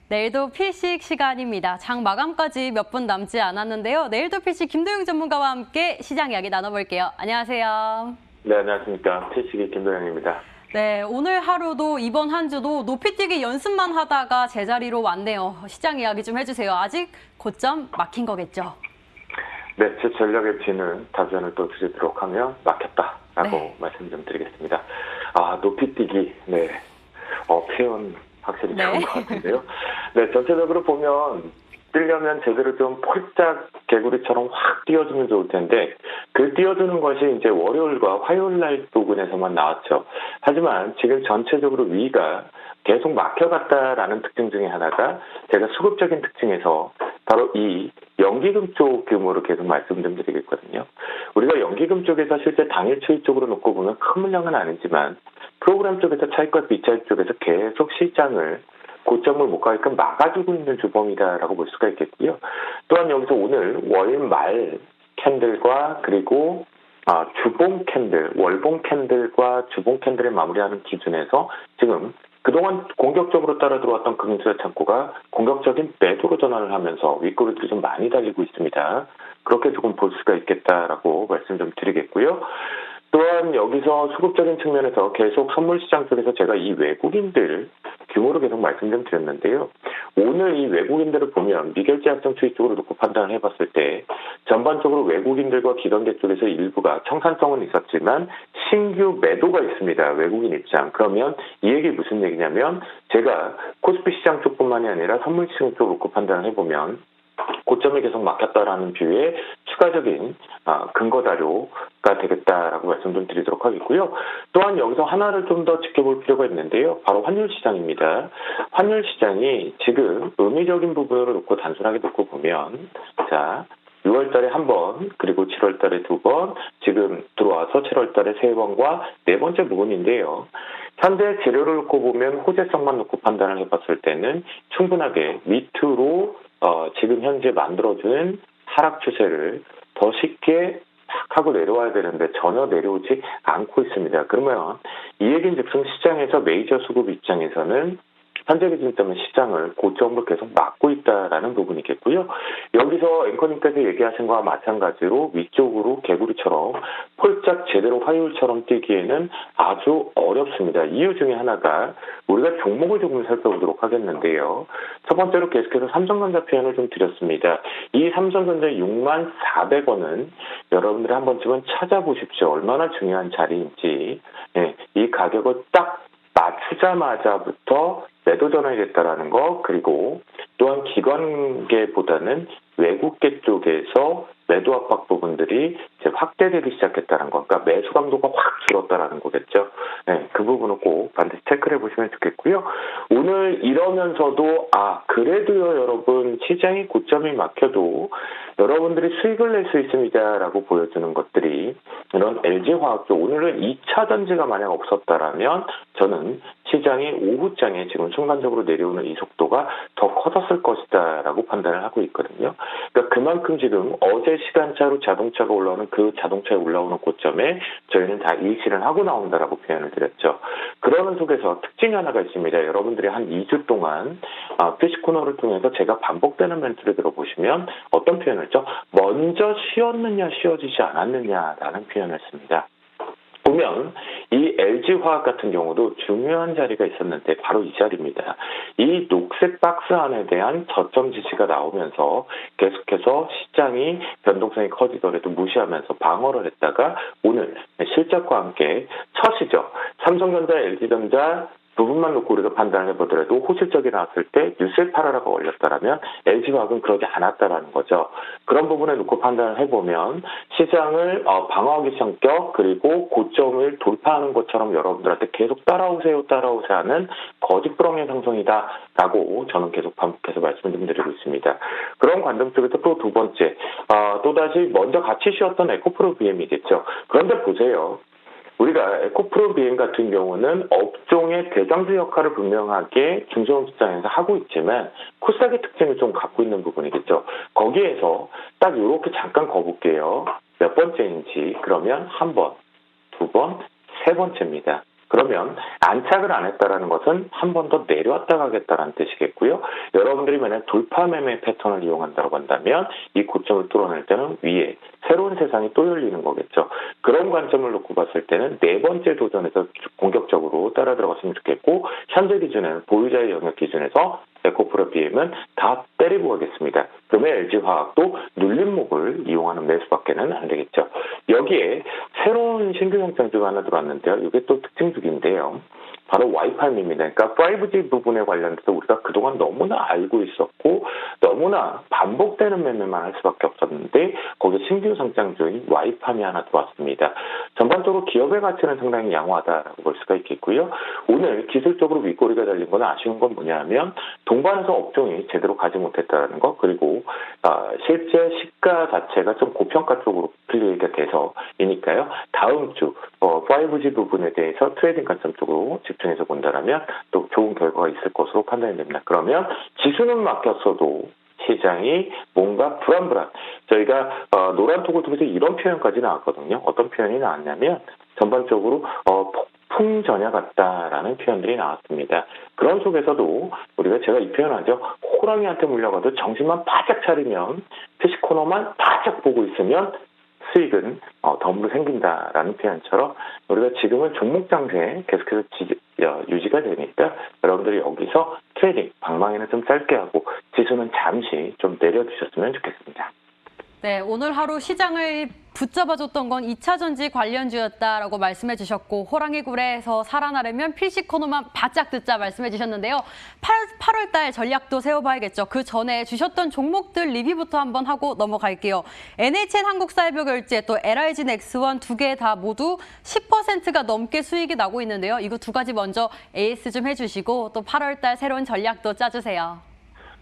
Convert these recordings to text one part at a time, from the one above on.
내일도 필식 시간입니다. 장 마감까지 몇 분 남지 않았는데요. 내일도 필식 김도영 전문가와 함께 시장 이야기 나눠볼게요. 안녕하세요. 네, 안녕하십니까. 필식의 김도영입니다. 네, 오늘 하루도 이번 한 주도 높이뛰기 연습만 하다가 제자리로 왔네요. 시장 이야기 좀 해주세요. 아직 고점 막힌 거겠죠? 네, 제 전략의 비는 답변을 또 드리도록 하면 막혔다라고 말씀 좀 드리겠습니다. 높이뛰기, 네, 표현 확실히 좋은 것 같은데요. 네, 전체적으로 보면 뛰려면 제대로 좀 폴짝 개구리처럼 확 띄워주면 좋을 텐데 그 띄워주는 것이 이제 월요일과 화요일 날 부분에서만 나왔죠. 하지만 지금 전체적으로 위가 계속 막혀갔다라는 특징 중에 하나가 제가 수급적인 특징에서 바로 이 연기금 쪽 규모로 계속 말씀 좀 드리겠거든요. 우리가 연기금 쪽에서 실제 당일 추이 쪽으로 놓고 보면 큰 물량은 아니지만 프로그램 쪽에서 차익과 비차익 쪽에서 계속 시장을 고점을 못 가게끔 막아주고 있는 주범이다라고 볼 수가 있겠고요. 또한 여기서 오늘 월말 캔들과 그리고 주봉 캔들, 월봉 캔들과 주봉 캔들을 마무리하는 기준에서 지금 그동안 공격적으로 따라 들어왔던 금융투자 창고가 공격적인 매도로 전환을 하면서 윗꼬리들이 좀 많이 달리고 있습니다. 그렇게 조금 볼 수가 있겠다라고 말씀 좀 드리겠고요. 또한 여기서 수급적인 측면에서 계속 선물시장 쪽에서 제가 이 외국인들 규모로 계속 말씀 좀 드렸는데요. 오늘 이 외국인들을 보면 미결제 약정 추이 쪽으로 놓고 판단을 해봤을 때 전반적으로 외국인들과 기관계 쪽에서 일부가 청산성은 있었지만 신규 매도가 있습니다. 외국인 입장. 그러면 이 얘기 무슨 얘기냐면 제가 코스피 시장 쪽뿐만이 아니라 선물시장 쪽으로 놓고 판단을 해보면 고점이 계속 막혔다라는 뷰의 추가적인 근거 자료가 되겠다라고 말씀 좀 드리도록 하겠고요. 또한 여기서 하나를 좀 더 지켜볼 필요가 있는데요. 바로 환율 시장입니다. 환율 시장이 지금 의미적인 부분으로 놓고 단순하게 놓고 보면 6월 달에 한 번, 그리고 7월 달에 두 번, 지금 들어와서 7월 달에 세 번과 네 번째 부분인데요. 현재 재료를 놓고 보면 호재성만 놓고 판단을 해봤을 때는 충분하게 밑으로 지금 현재 만들어주는 하락 추세를 더 쉽게 탁 하고 내려와야 되는데 전혀 내려오지 않고 있습니다. 그러면 이 얘기는 즉슨 시장에서 메이저 수급 입장에서는 현재 기준 때문에 시장을 고점으로 계속 막고 있다라는 부분이겠고요. 여기서 앵커님께서 얘기하신 거와 마찬가지로 위쪽으로 개구리처럼 폴짝 제대로 화요일처럼 뛰기에는 아주 어렵습니다. 이유 중에 하나가 우리가 종목을 조금 살펴보도록 하겠는데요. 첫 번째로 계속해서 삼성전자 표현을 좀 드렸습니다. 이 삼성전자 64,400원은 여러분들이 한 번쯤은 찾아보십시오. 얼마나 중요한 자리인지. 이 가격을 딱 맞추자마자부터 매도 전환이 됐다라는 거, 그리고 또한 기관계보다는 외국계 쪽에서 매도 압박 부분들이 이제 확대되기 시작했다는 거, 그러니까 매수 강도가 확 줄었다라는 거겠죠. 그 부분을 꼭 반드시 체크를 해보시면 좋겠고요. 오늘 이러면서도 그래도요 여러분 시장이 고점이 막혀도 여러분들이 수익을 낼 수 있습니다라고 보여주는 것들이 이런 LG화학 쪽 오늘은 2차 전지가 만약 없었다라면 저는 시장이 오후장에 지금 순간적으로 내려오는 이 속도가 더 커졌을 것이다라고 판단을 하고 있거든요. 그러니까 그만큼 지금 어제 시간차로 자동차가 올라오는 그 자동차에 올라오는 고점에 저희는 다 일치를 하고 나온다라고 표현을 드렸죠. 그러는 속에서 특징이 하나가 있습니다. 여러분들이 한 2주 동안 피식 코너를 통해서 제가 반복되는 멘트를 들어보시면 어떤 표현을 했죠? 먼저 쉬었느냐 쉬어지지 않았느냐라는 표현을 했습니다. 보면 이 LG화학 같은 경우도 중요한 자리가 있었는데 바로 이 자리입니다. 이 녹색 박스 안에 대한 저점 지지가 나오면서 계속해서 시장이 변동성이 커지더라도 무시하면서 방어를 했다가 오늘 실적과 함께 첫이죠. 삼성전자, LG전자 부분만 놓고 우리가 판단을 해보더라도 호실적이 나왔을 때 뉴스에 팔아라가 올렸다라면 LG화학은 그러지 않았다라는 거죠. 그런 부분에 놓고 판단을 해보면 시장을 방어하기 성격 그리고 고점을 돌파하는 것처럼 여러분들한테 계속 따라오세요 하는 거짓부렁의 상승이다라고 저는 계속 반복해서 말씀을 좀 드리고 있습니다. 그런 관점 쪽에서 또 두 번째 또다시 먼저 같이 쉬었던 에코프로 BM이겠죠. 그런데 보세요. 우리가 에코프로 BM 같은 경우는 업종의 대장주 역할을 분명하게 중소형 시장에서 하고 있지만 코스닥의 특징을 좀 갖고 있는 부분이겠죠. 거기에서 딱 이렇게 잠깐 거볼게요. 몇 번째인지 그러면 한 번, 두 번, 세 번째입니다. 그러면 안착을 안 했다라는 것은 한 번 더 내려왔다 가겠다라는 뜻이겠고요. 여러분들이 만약 돌파 매매 패턴을 이용한다고 한다면 이 고점을 뚫어낼 때는 위에 새로운 세상이 또 열리는 거겠죠. 그런 관점을 놓고 봤을 때는 네 번째 도전에서 공격적으로 따라 들어갔으면 좋겠고, 현재 기준에는 보유자의 영역 기준에서 에코프로 BM은 다 때리고 가겠습니다. 그러면 LG화학도 눌림목을 이용하는 매수밖에는 안 되겠죠. 여기에 새로운 신규 형상주가 하나 들어왔는데요. 이게 또 특징주기인데요. 바로 와이파이입니다. 그러니까 5G 부분에 관련해서 우리가 그동안 너무나 알고 있었고 너무나 반복되는 매매만 할 수밖에 없었는데 거기에 신규 상장주인 와이파이 하나 들어왔습니다. 전반적으로 기업의 가치는 상당히 양호하다라고 볼 수가 있겠고요. 오늘 기술적으로 윗꼬리가 달린 건 아쉬운 건 뭐냐면 동반해서 업종이 제대로 가지 못했다는 것, 그리고 실제 시가 자체가 좀 고평가 쪽으로 풀리게 돼서이니까요. 다음 주 5G 부분에 대해서 트레이딩 관점 쪽으로 집중해서 본다라면 또 좋은 결과가 있을 것으로 판단이 됩니다. 그러면 지수는 막혔어도 시장이 뭔가 불안불안. 저희가 노란톡을 통해서 이런 표현까지 나왔거든요. 어떤 표현이 나왔냐면 전반적으로 폭풍 전야 같다라는 표현들이 나왔습니다. 그런 속에서도 우리가 제가 이 표현하죠. 호랑이한테 물려가도 정신만 바짝 차리면 피시 코너만 바짝 보고 있으면 수익은 덤으로 생긴다라는 표현처럼 우리가 지금은 종목 장세 계속해서 유지가 되니까 여러분들이 여기서 트레이딩 방망이는 좀 짧게 하고 지수는 잠시 좀 내려주셨으면 좋겠습니다. 네, 오늘 하루 시장을 붙잡아줬던 건 2차전지 관련주였다라고 말씀해 주셨고 호랑이 굴에서 살아나려면 필시 코너만 바짝 듣자 말씀해 주셨는데요. 8월 달 전략도 세워봐야겠죠. 그 전에 주셨던 종목들 리뷰부터 한번 하고 넘어갈게요. NHN 한국사회보결제 또 LIG 넥스원 두 개 다 모두 10%가 넘게 수익이 나고 있는데요. 이거 두 가지 먼저 AS 좀 해주시고 또 8월 달 새로운 전략도 짜주세요.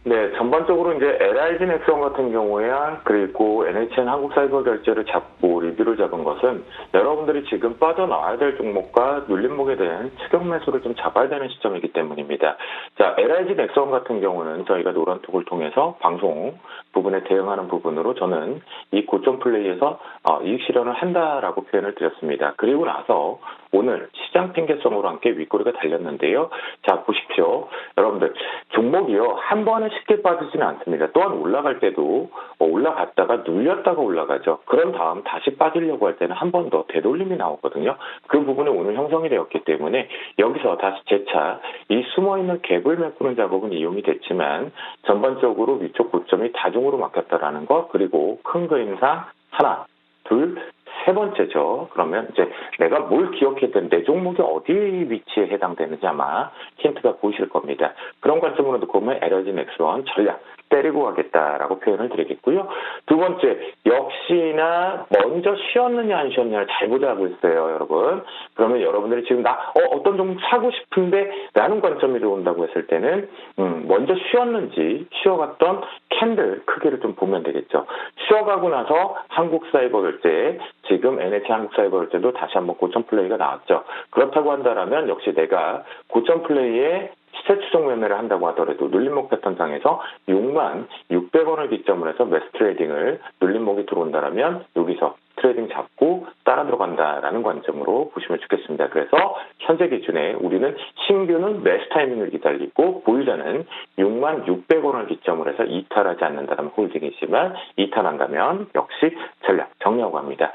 네, 전반적으로 이제 LIG 넥스원 같은 경우에 그리고 NHN 한국사이버결제를 잡고 리뷰를 잡은 것은 여러분들이 지금 빠져나와야 될 종목과 눌림목에 대한 추격 매수를 좀 잡아야 되는 시점이기 때문입니다. 자, LIG 넥스원 같은 경우는 저희가 노란톡을 통해서 방송 부분에 대응하는 부분으로 저는 이 고점 플레이에서 이익 실현을 한다라고 표현을 드렸습니다. 그리고 나서 오늘 시장 핑계성으로 함께 윗꼬리가 달렸는데요. 자, 보십시오. 여러분들, 종목이요. 한 번에 쉽게 빠지지는 않습니다. 또한 올라갈 때도 올라갔다가 눌렸다가 올라가죠. 그런 다음 다시 빠지려고 할 때는 한 번 더 되돌림이 나오거든요. 그 부분은 오늘 형성이 되었기 때문에 여기서 다시 재차 이 숨어있는 갭을 메꾸는 작업은 이용이 됐지만 전반적으로 위쪽 고점이 다중으로 막혔다라는 것, 그리고 큰 그림상 하나, 둘, 세 번째죠. 그러면 이제 내가 뭘 기억했든 내 종목이 어디 위치에 해당되는지 아마 힌트가 보이실 겁니다. 그런 관점으로 놓고 보면 LIG 넥스원 전략 때리고 가겠다라고 표현을 드리겠고요. 두 번째, 역시나 먼저 쉬었느냐 안 쉬었느냐를 잘 보자고 했어요, 여러분. 그러면 여러분들이 지금 어떤 종목 사고 싶은데 라는 관점이 들어온다고 했을 때는 먼저 쉬었는지 쉬어갔던 캔들 크기를 좀 보면 되겠죠. 쉬어가고 나서 한국사이버결제, 지금 NH 한국사이버결제도 다시 한번 고점 플레이가 나왔죠. 그렇다고 한다면 역시 내가 고점 플레이에 시세 추종 매매를 한다고 하더라도 눌림목 패턴상에서 6만 600원을 기점으로 해서 매수 트레이딩을 눌림목이 들어온다면 여기서 트레이딩 잡고 따라 들어간다라는 관점으로 보시면 좋겠습니다. 그래서 현재 기준에 우리는 신규는 매수 타이밍을 기다리고 보유자는 6만 600원을 기점으로 해서 이탈하지 않는다면 홀딩이지만 이탈한다면 역시 전략 정리하고 합니다.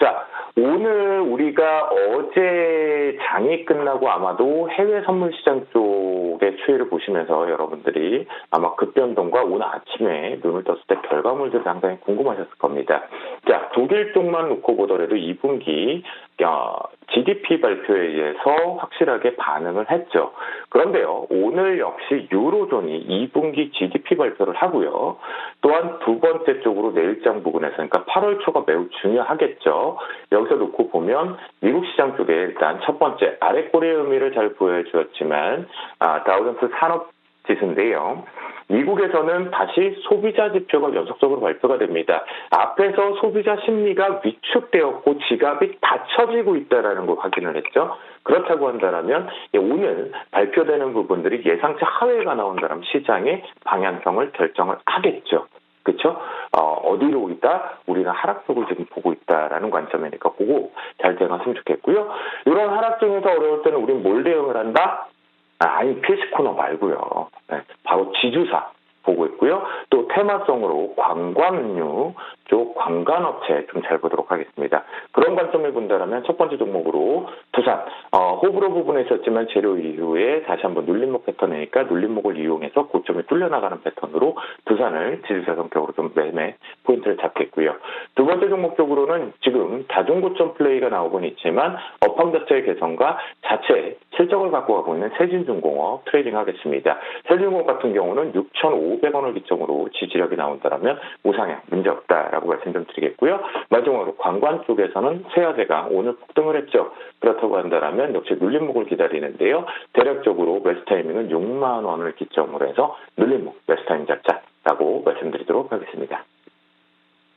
자, 오늘 우리가 어제 장이 끝나고 아마도 해외 선물 시장 쪽의 추이를 보시면서 여러분들이 아마 급변동과 오늘 아침에 눈을 떴을 때 결과물들이 상당히 궁금하셨을 겁니다. 자, 독일 쪽만 놓고 보더라도 2분기 GDP 발표에 의해서 확실하게 반응을 했죠. 그런데요, 오늘 역시 유로존이 2분기 GDP 발표를 하고요. 또한 두 번째 쪽으로 내일장 부분에서, 그러니까 8월 초가 매우 중요하겠죠. 여기서 놓고 보면 미국 시장 쪽에 일단 첫 번째 아랫꼬리의 의미를 잘 보여주었지만 다우존스 산업 지수인데요. 미국에서는 다시 소비자 지표가 연속적으로 발표가 됩니다. 앞에서 소비자 심리가 위축되었고 지갑이 닫혀지고 있다는 걸 확인을 했죠. 그렇다고 한다면 오늘 발표되는 부분들이 예상치 하회가 나온다면 시장의 방향성을 결정을 하겠죠. 그렇죠? 어디로 있다? 우리는 하락 쪽을 지금 보고 있다라는 관점이니까 그거 잘 대응하시면 좋겠고요. 이런 하락 중에서 어려울 때는 우리는 뭘 대응을 한다? 아니 필수 코너 말고요. 네, 바로 지주사 보고 있고요. 또 테마성으로 관광류 쪽 관광업체 좀 잘 보도록 하겠습니다. 그런 관점을 본다면 첫 번째 종목으로 두산 호불호 부분에 있었지만 재료 이후에 다시 한번 눌림목 패턴이니까 눌림목을 이용해서 고점을 뚫려나가는 패턴으로 두산을 지주사 성격으로 좀 매매 포인트를 잡겠고요. 두 번째 종목 쪽으로는 지금 다중고점 플레이가 나오곤 있지만 업황 자체의 개선과 자체 실적을 갖고 가고 있는 세진중공업 트레이딩 하겠습니다. 세진중공업 같은 경우는 6,500원을 기점으로 지지력이 나온다면 우상향 문제없다라고 말씀 좀 드리겠고요. 마지막으로 관광 쪽에서는 세아제가 오늘 폭등을 했죠. 그렇다고 한다면 역시 눌림목을 기다리는데요. 대략적으로 매수 타이밍은 6만 원을 기점으로 해서 눌림목 매수 타이밍 잡자라고 말씀드리도록 하겠습니다.